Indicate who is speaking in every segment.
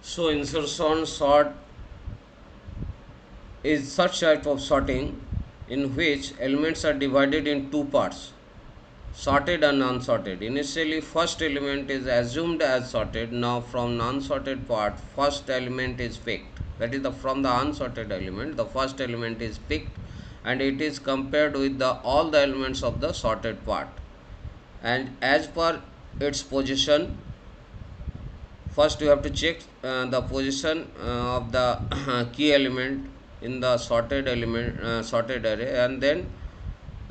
Speaker 1: So insertion sort is such type of sorting in which elements are divided in two parts, sorted and unsorted. Initially, first element is assumed as sorted. Now, from non-sorted part, first element is picked. That is, from the unsorted element, the first element is picked, and it is compared with all the elements of the sorted part. And as per its position, first you have to check the position of the key element in the sorted array, and then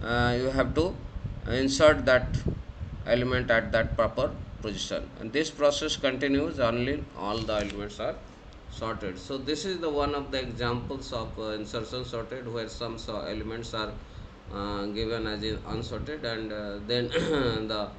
Speaker 1: you have to insert that element at that proper position, and this process continues until all the elements are sorted. So this is the one of the examples of insertion sorted, where some elements are given as unsorted, and then the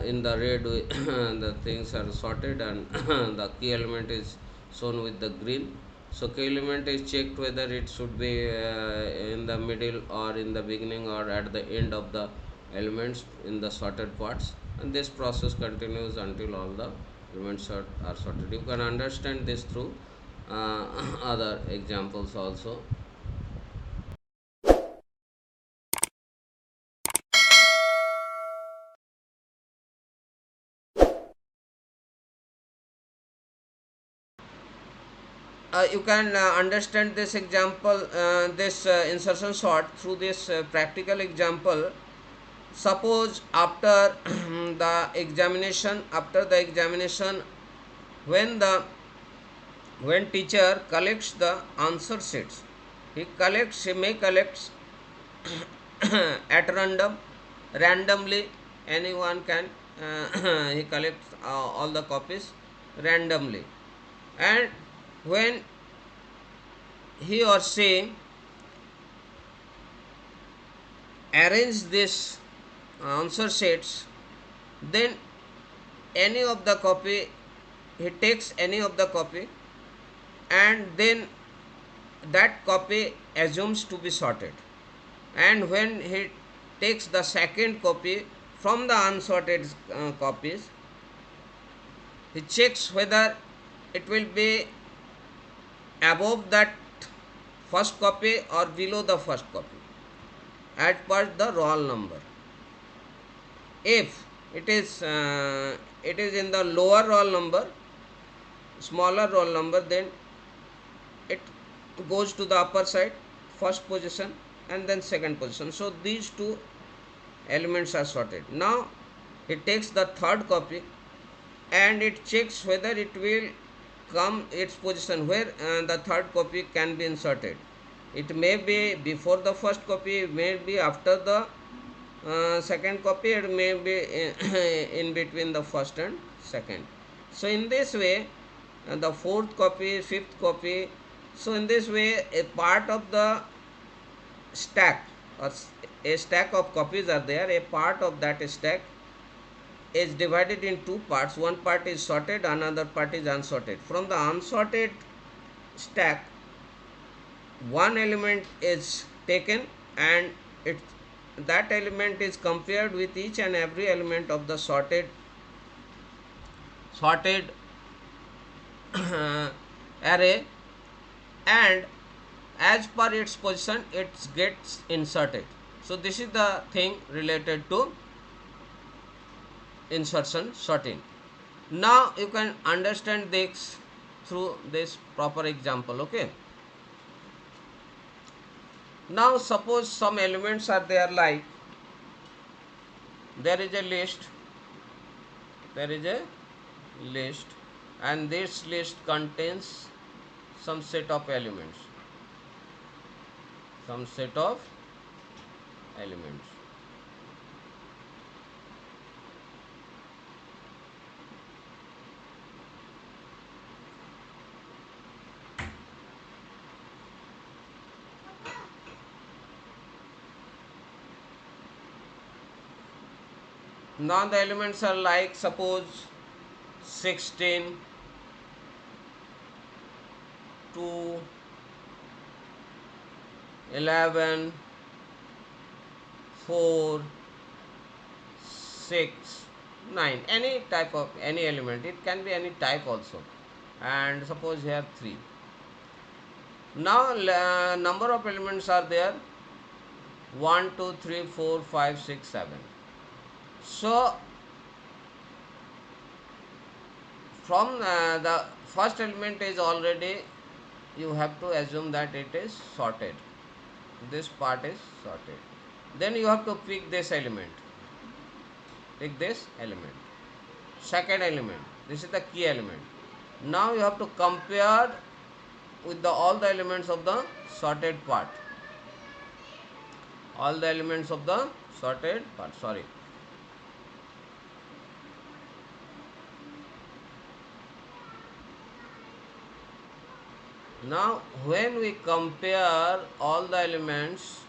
Speaker 1: in the red the things are sorted, and the key element is shown with the green. So key element is checked whether it should be in the middle or in the beginning or at the end of the elements in the sorted parts, and this process continues until all the elements are sorted. You can understand this through other examples also. You can understand this example, this insertion sort through this practical example. Suppose after the examination, when the when teacher collects the answer sheets, he may collect at randomly. Anyone can he collects all the copies randomly, and when he or she arrange this answer sets, then any of the copy, he takes any of the copy, and then that copy assumes to be sorted, and when he takes the second copy from the unsorted copies, he checks whether it will be above that first copy or below the first copy as per the roll number. If it is in the lower roll number, smaller roll number, then it goes to the upper side, first position, and then second position. So these two elements are sorted. Now it takes the third copy and it checks whether it will come its position where the third copy can be inserted. It may be before the first copy, it may be after the second copy, it may be in between the first and second. So in this way, the fourth copy, fifth copy, so in this way a part of the stack, or a stack of copies are there, a part of that stack is divided in two parts. One part is sorted, another part is unsorted. From the unsorted stack, one element is taken, and it that element is compared with each and every element of the sorted array, and as per its position it gets inserted. So this is the thing related to insertion sorting. Now you can understand this through this proper example. Okay, now suppose some elements are there, like there is a list, there is a list, and this list contains some set of elements, some set of elements. Now the elements are like, suppose 16, 2, 11, 4, 6, 9, any type of any element, it can be any type also. and suppose here 3. Now number of elements are there, 1 2 3 4 5 6 7. So from the first element is already, you have to assume that it is sorted, this part is sorted. Then you have to pick this element, pick this element, second element, this is the key element. Now you have to compare with all the elements of the sorted part, all the elements of the sorted part, sorry. Now when we compare all the elements,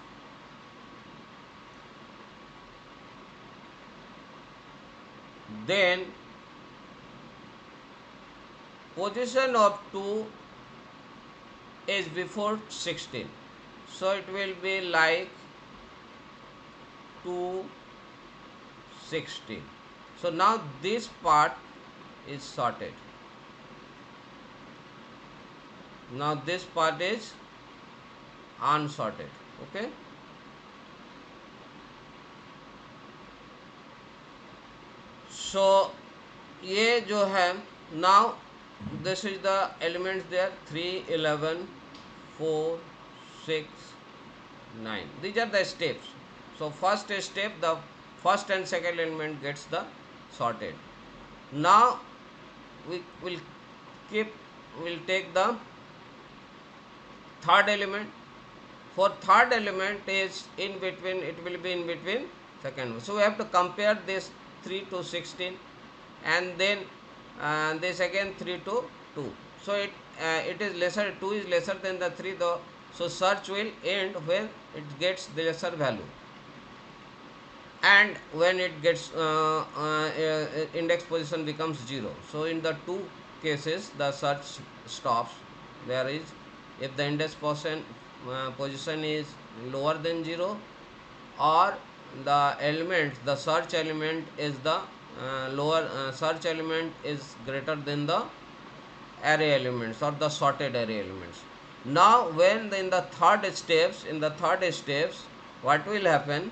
Speaker 1: then position of 2 is before 16, so it will be like 2 16. So now this part is sorted, now this part is unsorted. Okay, so ये जो है, now this is the elements there, 3 11 4 6 9, these are the steps. So first step, the first and second element gets the sorted. Now we will keep, will take the third element. For third element is in between, it will be in between second one. So we have to compare this 3 to 16, and then this again 3 to 2. So it is lesser, 2 is lesser than the 3 though. So search will end when it gets the lesser value, and when it gets index position becomes 0. So in the two cases the search stops. There is, if the index position is lower than 0, or the element, the search element is the lower search element is greater than the array elements or the sorted array elements. Now when in the third steps, what will happen?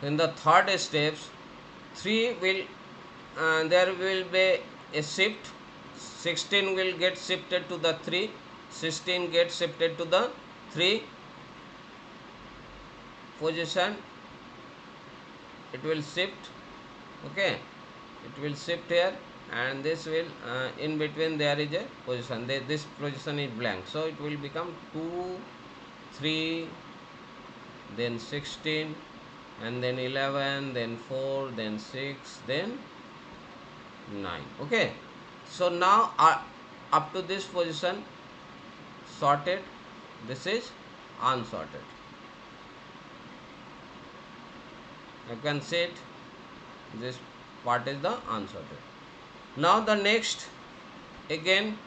Speaker 1: In the third steps, 3 will there will be a shift, 16 will get shifted to the 3, 16 gets shifted to the 3 position, it will shift. Okay, it will shift here, and this will in between there is a position, this position is blank, so it will become 2 3, then 16, and then 11, then 4, then 6, then 9. Okay, so now up to this position sorted, this is unsorted. You can see it, this part is the unsorted. Now the next, again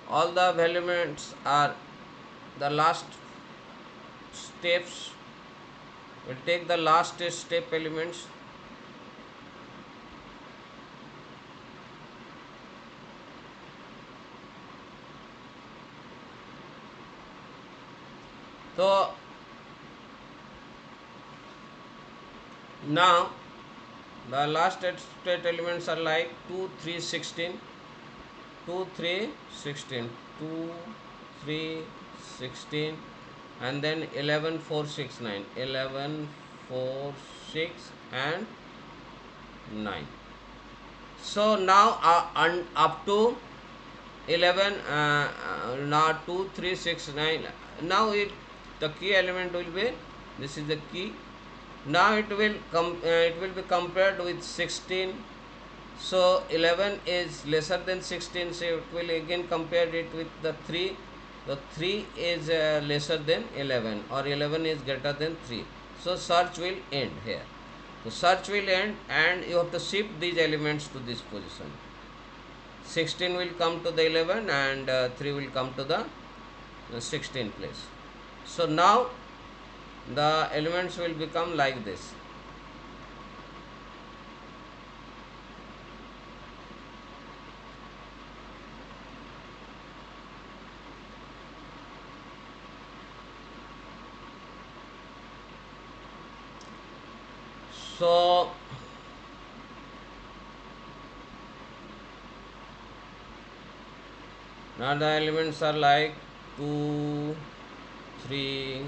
Speaker 1: all the elements are the last steps. We'll take the last step elements. So now the last state elements are like 2 3 16, 2 3 16, 2 3 16, and then 11 4 6 9, 11 4 6 and 9. So now up to 11, now 2 3 6 9. Now the key element will be, this is the key. Now it will be compared with 16. So 11 is lesser than 16, so it will again compare it with the 3. The 3 is lesser than 11, or 11 is greater than 3. So search will end here. तो search will end and you have to shift these elements to this position. 16 will come to the 11 and 3 will come to the 16 place. So now the elements will become like this. So now the elements are like 2, 3,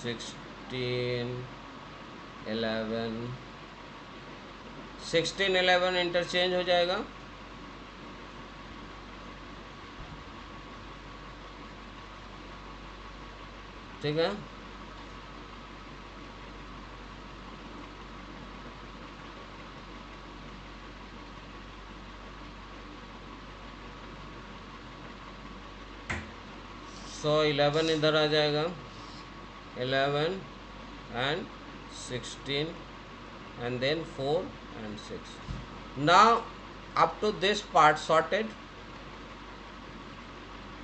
Speaker 1: 16, 11, 16, 11 interchange हो जाएगा. ठीक है. सो 11 इधर आ जाएगा, 11 and 16 and then 4 and 6. Now up to this part sorted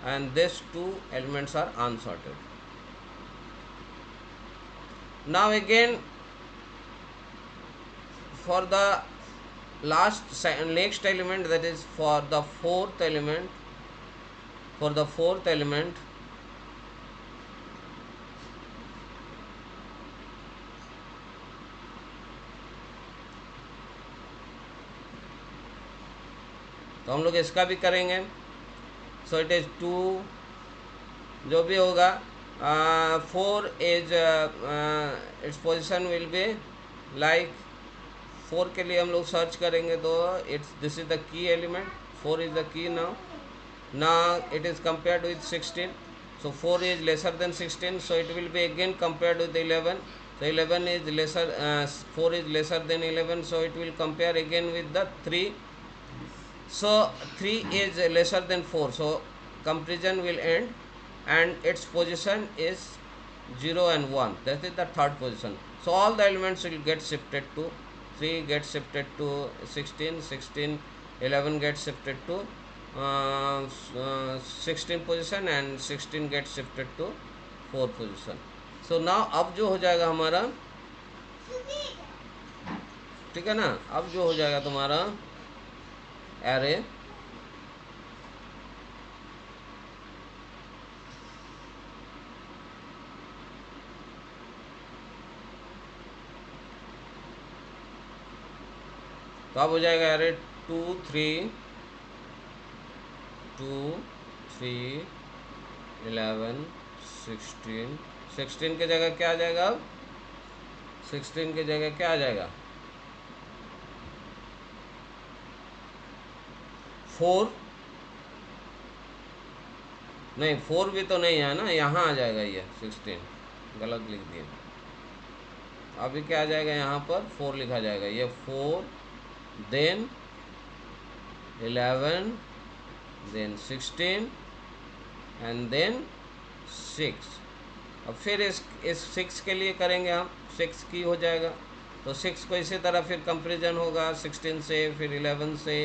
Speaker 1: and these two elements are unsorted. Now again for the next element, that is for the fourth element, तो हम लोग इसका भी करेंगे. सो इट इज़ 2 जो भी होगा, 4 is its position will be like 4 के लिए हम लोग सर्च करेंगे तो this is the key element. 4 is the key. now it is compared with 16. So 4 is lesser than 16, so it will be again compared with 11. So 11 is lesser, 4 is lesser than 11, so it will compare again with the 3. So 3 is lesser than 4, so comparison will end and its position is 0 and 1. That is the third position. So all the elements will get shifted to 3, gets shifted to 16, 16, 11 gets shifted to 16 position and 16 gets shifted to 4 position. So now अब जो हो जाएगा हमारा, ठीक है ना, अब जो हो जाएगा तुम्हारा एरे, तो अब हो जाएगा एरे 2, 3, 11, 16. 16 की जगह क्या आ जाएगा? अब 16 की जगह क्या आ जाएगा? 4 नहीं, 4 भी तो नहीं है ना, यहाँ आ जाएगा ये 16, गलत लिख दिया. अभी क्या आ जाएगा? यहाँ पर 4 लिखा जाएगा. ये 4 देन 11 देन 16 एंड देन 6. अब फिर इस 6 के लिए करेंगे हम. 6 की हो जाएगा तो 6 को इसी तरह फिर कंपेरिजन होगा 16 से, फिर 11 से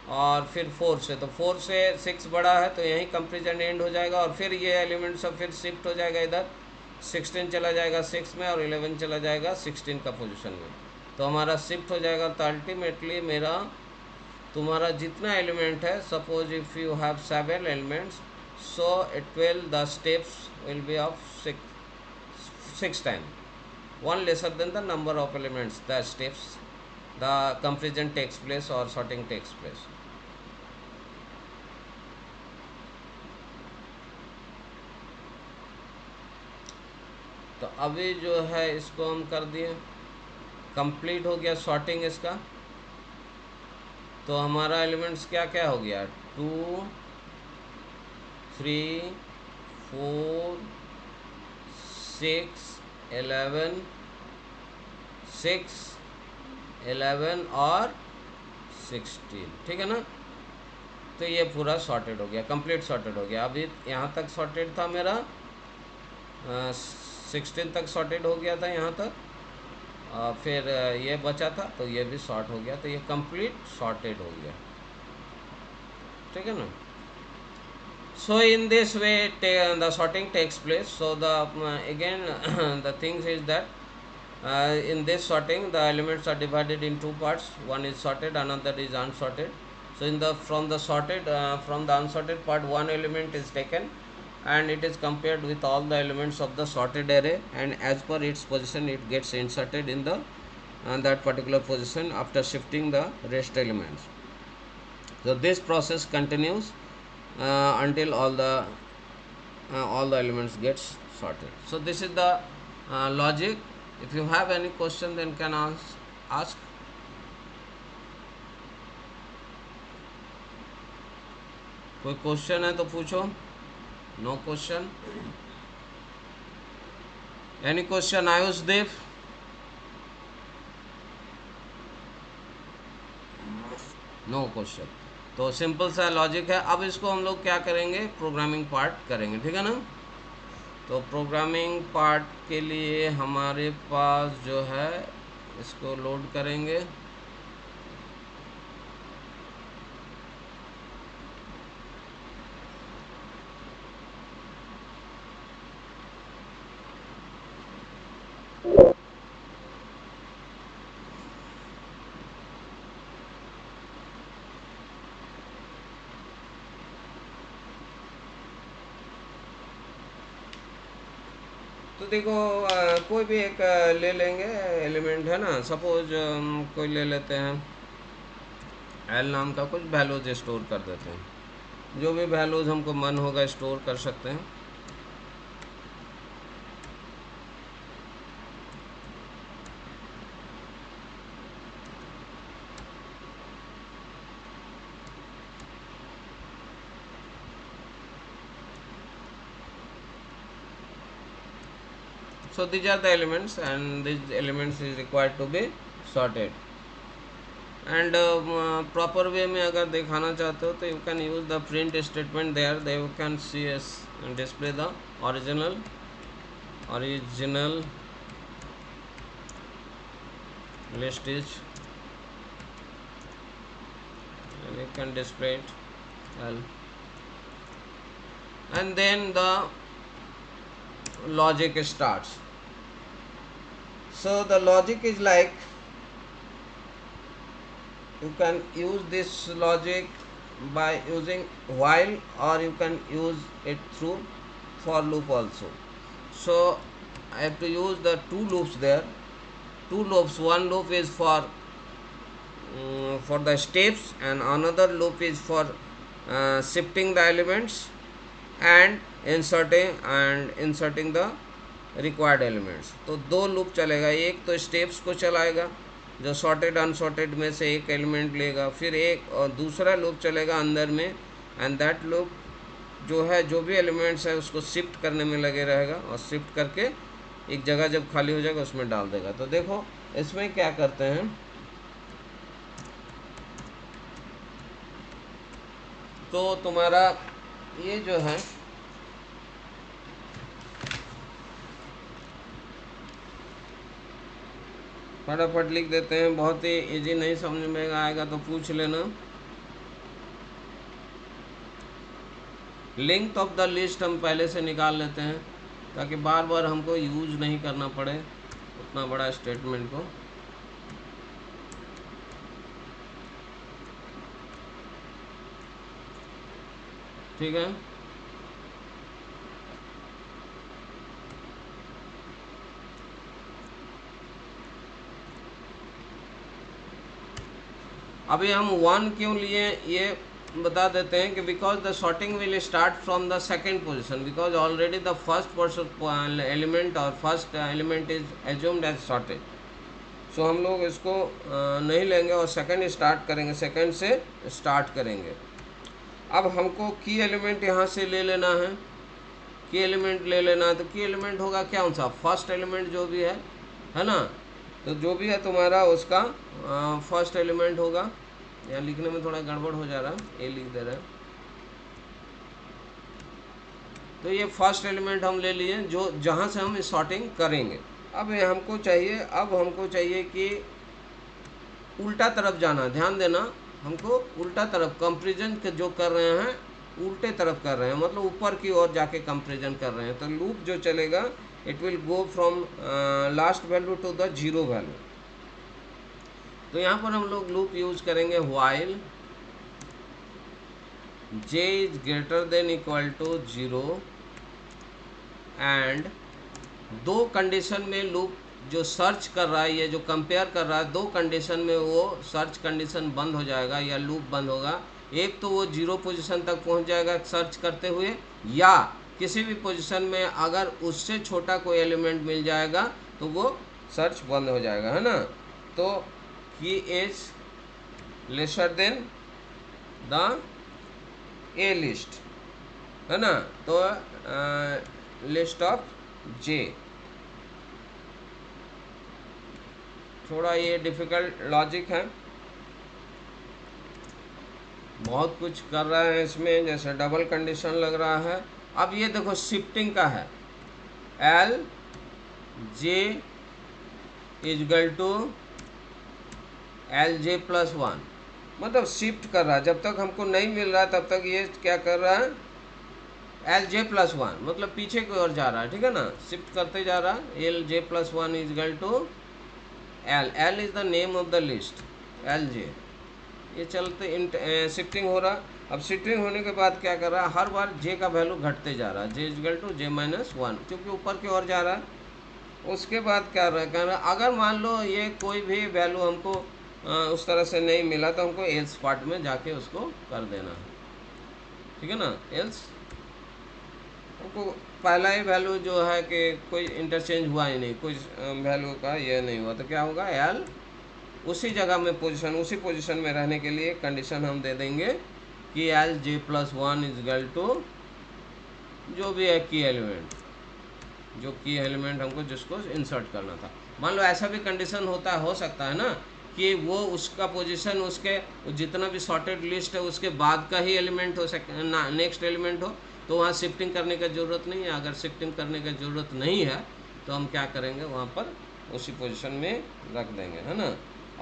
Speaker 1: और फिर 4 से. तो 4 से 6 बड़ा है तो यहीं कंपेरिजन एंड हो जाएगा और फिर ये एलिमेंट सब फिर शिफ्ट हो जाएगा इधर. 16 चला जाएगा 6 में और 11 चला जाएगा 16 का पोजीशन में. तो हमारा शिफ्ट हो जाएगा. तो अल्टीमेटली मेरा तुम्हारा जितना एलिमेंट है, suppose if you have 7 elements, so it will, the steps will be of 6 times, one lesser than the number of elements, the steps, the comparison takes place or sorting takes place. तो अभी जो है इसको हम कर दिए, complete हो गया सॉर्टिंग इसका. तो हमारा एलिमेंट्स क्या क्या हो गया? 2, 3, 4, 6, 11, 6, 11 और 16. ठीक है ना. तो ये पूरा सॉर्टेड हो गया, कंप्लीट सॉर्टेड हो गया. अभी यहाँ तक सॉर्टेड था मेरा, 16 तक सॉर्टेड हो गया था यहाँ तक, फिर ये बचा था तो ये भी सॉर्ट हो गया, तो ये कंप्लीट सॉर्टेड हो गया, ठीक है ना। So in this way the sorting takes place. So the again the things is that in this sorting the elements are divided in two parts. One is sorted, another is unsorted. So in the from the sorted from the unsorted part, one element is taken and it is compared with all the elements of the sorted array, and as per its position it gets inserted in the that particular position after shifting the rest elements. So this process continues until all the elements gets sorted. So this is the logic. If you have any question, then can ask. कोई question है तो पूछो. No question. Any question, Ayush Dev? No question. तो simple सा logic है. अब इसको हम लोग क्या करेंगे, प्रोग्रामिंग पार्ट करेंगे, ठीक है ना. तो प्रोग्रामिंग पार्ट के लिए हमारे पास जो है, इसको लोड करेंगे. तो देखो कोई भी एक ले लेंगे एलिमेंट, है ना. सपोज कोई ले लेते हैं एल नाम का, कुछ वैल्यूज स्टोर कर देते हैं. जो भी वैल्यूज हमको मन होगा स्टोर कर सकते हैं. So these are the elements, and these elements is required to be sorted. And proper way में अगर दिखाना चाहते हो तो you can use the print statement there. They you can see as display the original list is, and you can display it L. And then the logic starts. So the logic is like, you can use this logic by using while, or you can use it through for loop also. So I have to use the two loops there. Two loops. One loop is for the steps, and another loop is for shifting the elements and inserting the required elements. तो दो loop चलेगा. एक तो steps को चलाएगा, जो sorted unsorted में से एक एलिमेंट लेगा. फिर एक और दूसरा लूप चलेगा अंदर में, एंड दैट लूप जो है जो भी एलिमेंट्स है उसको शिफ्ट करने में लगे रहेगा, और शिफ्ट करके एक जगह जब खाली हो जाएगा उसमें डाल देगा. तो देखो इसमें क्या करते हैं, तो तुम्हारा ये जो है फटाफट लिख देते हैं. बहुत ही इजी, नहीं समझ में आएगा तो पूछ लेना. लेंथ ऑफ द लिस्ट हम पहले से निकाल लेते हैं ताकि बार बार हमको यूज नहीं करना पड़े उतना बड़ा स्टेटमेंट को. ठीक है. अभी हम वन क्यों लिए ये बता देते हैं कि because the sorting will start from the second position, because already the first element और first element is assumed as sorted. So हम लोग इसको नहीं लेंगे और सेकेंड स्टार्ट करेंगे, सेकेंड से स्टार्ट करेंगे. अब हमको की एलिमेंट यहाँ से ले लेना है. की एलिमेंट ले लेना है तो की एलिमेंट होगा क्या, कौन सा, फर्स्ट एलिमेंट जो भी है ना. तो जो भी है तुम्हारा उसका फर्स्ट एलिमेंट होगा. यहाँ लिखने में थोड़ा गड़बड़ हो जा रहा है, ए लिख दे रहा है. तो ये फर्स्ट एलिमेंट हम ले लिए जो जहाँ से हम सॉर्टिंग करेंगे. हमको चाहिए कि उल्टा तरफ जाना। ध्यान देना, हमको उल्टा तरफ कंपैरिजन जो कर रहे हैं उल्टे तरफ कर रहे हैं, मतलब ऊपर की ओर जाके कंपैरिजन कर रहे हैं। तो लूप जो चलेगा it will go from last value to the zero value. तो यहाँ पर हम लोग लूप यूज करेंगे while j is greater than equal to 0 and दो कंडीशन में लूप जो सर्च कर रहा है, ये जो कंपेयर कर रहा है, दो कंडीशन में वो सर्च कंडीशन बंद हो जाएगा या लूप बंद होगा। एक तो वो जीरो पोजीशन तक पहुंच जाएगा सर्च करते हुए, या किसी भी पोजीशन में अगर उससे छोटा कोई एलिमेंट मिल जाएगा तो वो सर्च बंद हो जाएगा, है ना। तो की is lesser than the A list, है ना। तो लिस्ट ऑफ जे, थोड़ा ये डिफ़िकल्ट लॉजिक है, बहुत कुछ कर रहा है इसमें, जैसे डबल कंडीशन लग रहा है। अब ये देखो शिफ्टिंग का है, L J is equal to L J plus 1, मतलब शिफ्ट कर रहा है। जब तक हमको नहीं मिल रहा तब तक ये क्या कर रहा है, एल जे प्लस 1, मतलब पीछे की ओर जा रहा है, ठीक है ना, शिफ्ट करते जा रहा है। L J plus 1 is equal to L is the name of the list, L J, ये चलते शिफ्टिंग हो रहा। अब शिफ्टिंग होने के बाद क्या कर रहा है, हर बार जे का वैल्यू घटते जा रहा है, जे इजगल टू जे माइनस 1, क्योंकि ऊपर की ओर जा रहा है। उसके बाद क्या कर रहा है, अगर मान लो ये कोई भी वैल्यू हमको उस तरह से नहीं मिला तो हमको एल्स पार्ट में जाके उसको कर देना है, ठीक है ना। एल्स हमको पहला ही वैल्यू जो है कि कोई इंटरचेंज हुआ ही नहीं, कोई वैल्यू का ये नहीं हुआ, तो क्या होगा, एल उसी जगह में उसी पोजीशन में रहने के लिए कंडीशन हम दे देंगे कि L J plus 1 is equal to जो भी है की एलिमेंट, जो की एलिमेंट हमको जिसको इंसर्ट करना था। मान लो ऐसा भी कंडीशन हो सकता है ना कि वो उसका पोजीशन उसके जितना भी सॉर्टेड लिस्ट है उसके बाद का ही एलिमेंट हो नेक्स्ट एलिमेंट हो, तो वहाँ शिफ्टिंग करने की ज़रूरत नहीं है। अगर शिफ्टिंग करने की ज़रूरत नहीं है तो हम क्या करेंगे, वहाँ पर उसी पोजीशन में रख देंगे, है ना।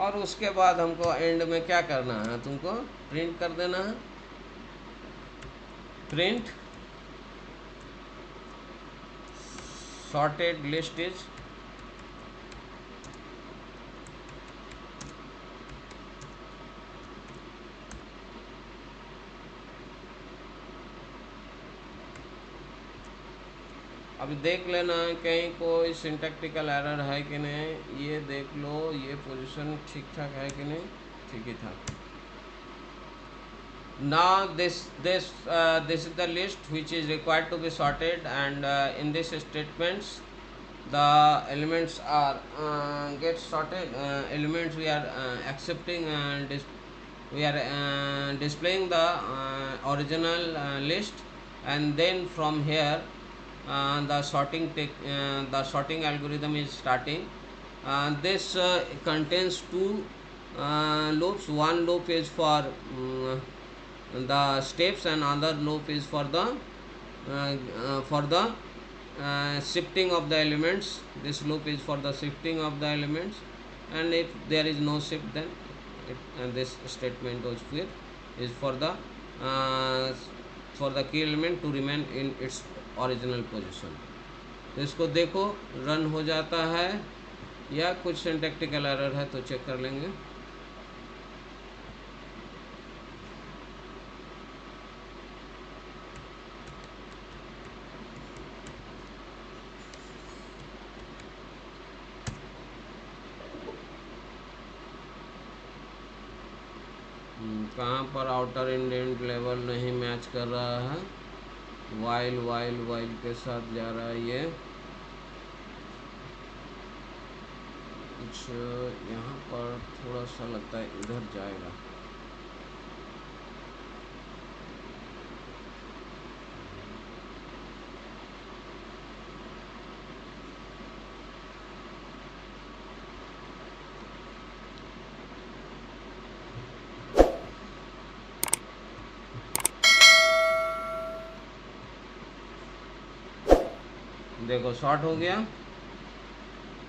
Speaker 1: और उसके बाद हमको एंड में क्या करना है, तुमको प्रिंट कर देना है, प्रिंट सॉर्टेड लिस्ट इज अभी देख लेना कहीं कोई सिंटैक्टिकल एरर है कि नहीं, ये देख लो, ये पोजीशन ठीक ठाक है कि नहीं, ठीक ही था। Now this is the list which is required to be sorted, and in this statements the elements are get sorted. Elements we are accepting and we are displaying the original list, and then from here the sorting algorithm is starting. This contains two loops. One loop is for the steps and other loop is for the shifting of the elements. This loop is for the shifting of the elements, and if there is no shift then this statement is for the key element to remain in its original position. तो इसको देखो run हो जाता है या कुछ syntactical error है तो चेक कर लेंगे। कहाँ पर आउटर इंडेंट लेवल नहीं मैच कर रहा है, वाइल के साथ जा रहा है ये कुछ यहाँ पर थोड़ा सा लगता है इधर जाएगा। देखो शॉर्ट हो गया।